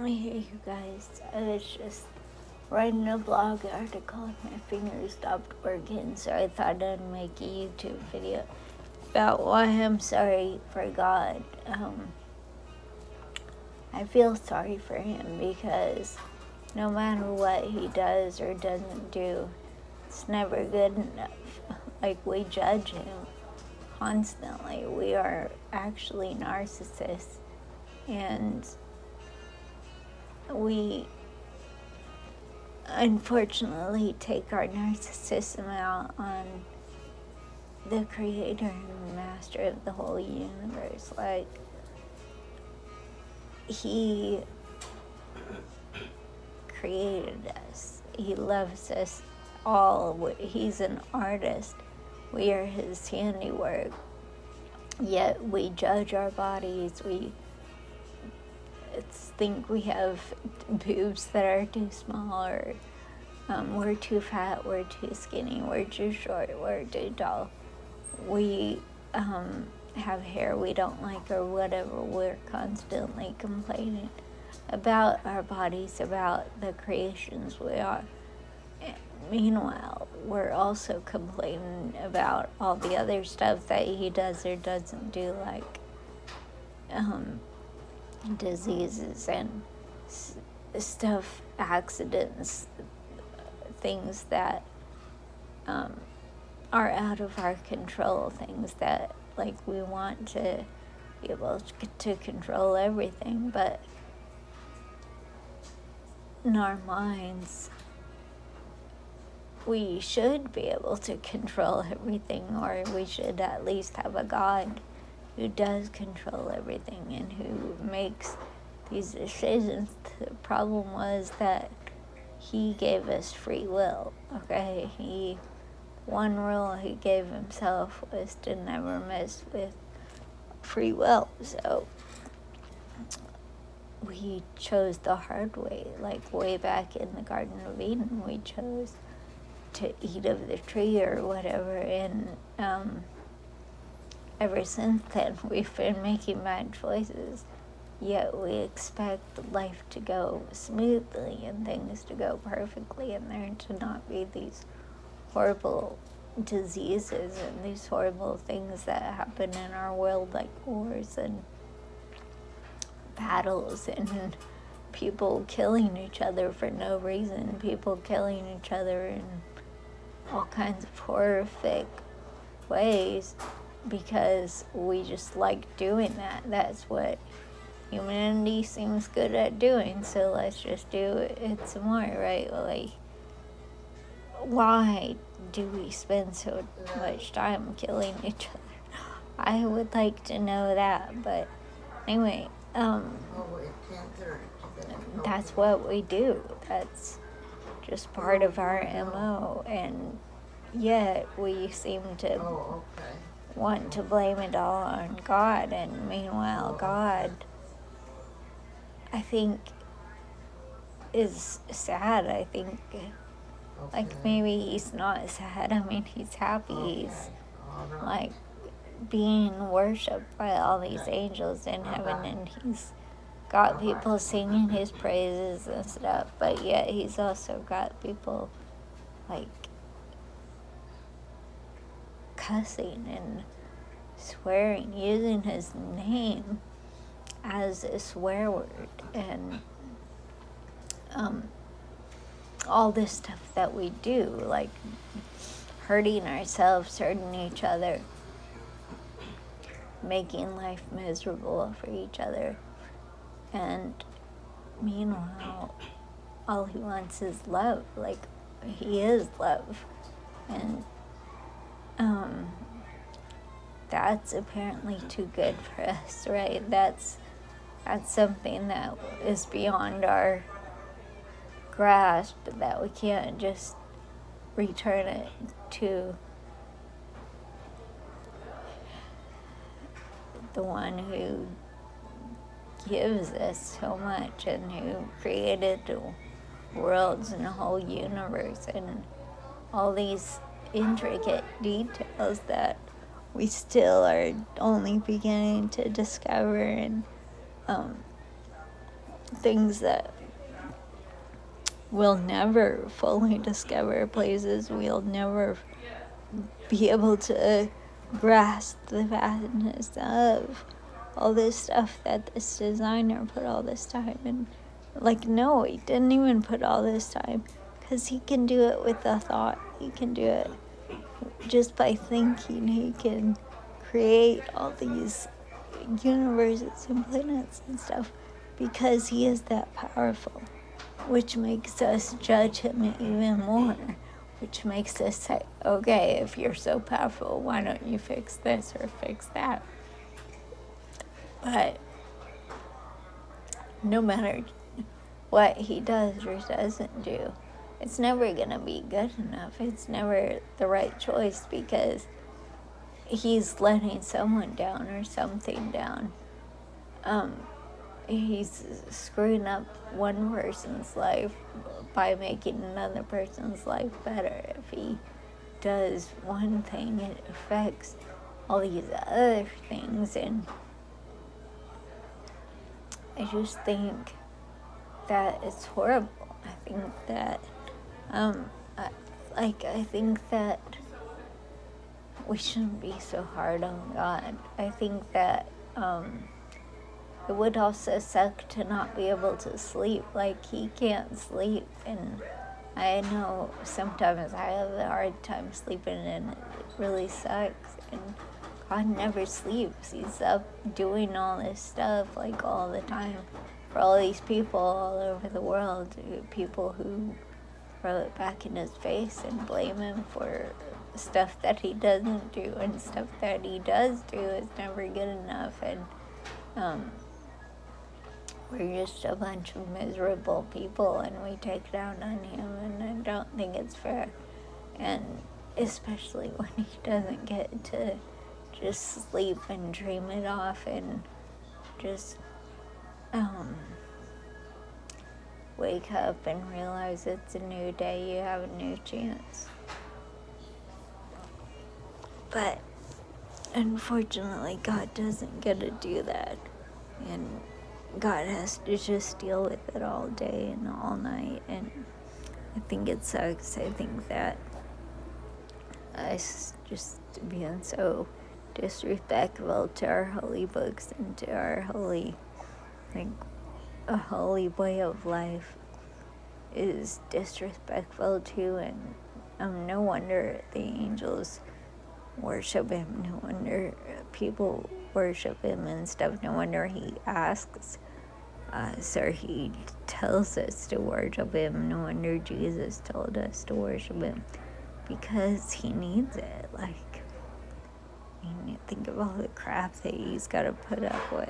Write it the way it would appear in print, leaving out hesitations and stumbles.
Hey, you guys, I was just writing a blog article and my fingers stopped working, so I thought I'd make a YouTube video about why I'm sorry for God. I feel sorry for him because no matter what he does or doesn't do, it's never good enough. Like, we judge him constantly. We are actually narcissists, and we unfortunately take our narcissism out on the creator and master of the whole universe. Like, he created us, he loves us all. He's an artist, we are his handiwork, yet we judge our bodies. We think we have boobs that are too small, or we're too fat, we're too skinny, we're too short, we're too tall. We have hair we don't like or whatever. We're constantly complaining about our bodies, about the creations we are. Meanwhile, we're also complaining about all the other stuff that he does or doesn't do, like diseases and stuff, accidents, things that are out of our control, things that, like, we want to be able to control everything, but in our minds, we should be able to control everything, or we should at least have a God who does control everything and who makes these decisions. The problem was that he gave us free will, okay? One rule he gave himself was to never mess with free will. So we chose the hard way, like way back in the Garden of Eden. We chose to eat of the tree or whatever, and ever since then we've been making bad choices, yet we expect life to go smoothly and things to go perfectly, and there to not be these horrible diseases and these horrible things that happen in our world, like wars and battles and people killing each other for no reason, people killing each other in all kinds of horrific ways because we just like doing that. That's what humanity seems good at doing, so let's just do it some more, right? Like, why do we spend so much time killing each other? I would like to know that, but anyway, that's what we do. That's just part of our MO, and yet we seem to want to blame it all on God, and meanwhile God, I think, is sad. I think, like, maybe he's not sad. I mean, he's happy. He's like being worshipped by all these angels in heaven, and he's got people singing his praises and stuff, but yet he's also got people like cussing and swearing, using his name as a swear word, and all this stuff that we do, like hurting ourselves, hurting each other, making life miserable for each other. And meanwhile, all he wants is love. Like, he is love. And that's apparently too good for us, right? That's something that is beyond our grasp, that we can't just return it to the one who gives us so much and who created the worlds and the whole universe and all these intricate details that we still are only beginning to discover and things that we'll never fully discover, places we'll never be able to grasp the vastness of, all this stuff that this designer put all this time in. Like, no, he didn't even put all this time, because he can do it with a thought. He can do it just by thinking. He can create all these universes and planets and stuff because he is that powerful, which makes us judge him even more, which makes us say, okay, if you're so powerful, why don't you fix this or fix that? But no matter what he does or doesn't do, it's never going to be good enough. It's never the right choice, because he's letting someone down or something down. He's screwing up one person's life by making another person's life better. If he does one thing, it affects all these other things. And I just think that it's horrible. I think that I think that we shouldn't be so hard on God. I think that it would also suck to not be able to sleep. Like, he can't sleep, and I know sometimes I have a hard time sleeping, and it really sucks. And God never sleeps. He's up doing all this stuff, like, all the time for all these people all over the world, people who throw it back in his face and blame him for stuff that he doesn't do, and stuff that he does do is never good enough. And we're just a bunch of miserable people, and we take it out on him, and I don't think it's fair. And especially when he doesn't get to just sleep and dream it off and just wake up and realize it's a new day, you have a new chance. But unfortunately, God doesn't get to do that, and God has to just deal with it all day and all night. And I think it sucks. I think that us just being so disrespectful to our holy books and to our holy, like, a holy way of life is disrespectful too. And no wonder the angels worship him. No wonder people worship him and stuff. No wonder he asks us, or he tells us to worship him. No wonder Jesus told us to worship him, because he needs it. Like, I mean, think of all the crap that he's got to put up with.